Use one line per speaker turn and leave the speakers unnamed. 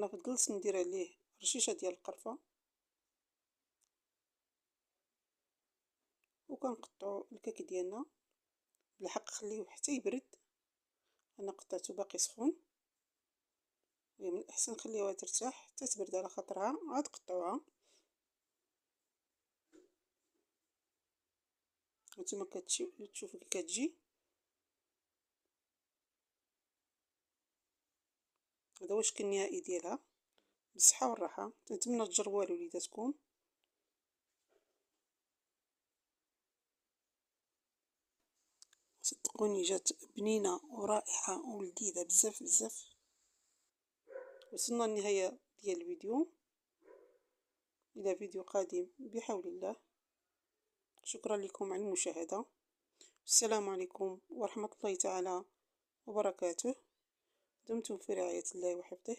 انا فضلت ندير عليه رشيشه ديال القرفه، وكنقطعوا الكيك ديالنا. بالحق خليوه حتى يبرد، انا قطعته باقي سخون، من الاحسن نخليوها ترتاح حتى تبرد على خاطرها عاد قطعوها. وانتما تشوفوا كي كتجي. هذا هو الشكل النهائي ديالها، بالصحه والراحه. نتمنى تجربوها لوليداتكم. صدقوني جات بنينه ورائعه ولذيذه بزاف بزاف. وصلنا للنهايه ديال الفيديو، الى فيديو قادم بحول الله. شكرا لكم على المشاهده. السلام عليكم ورحمه الله تعالى وبركاته. دمتم في رعايه الله وحفظه.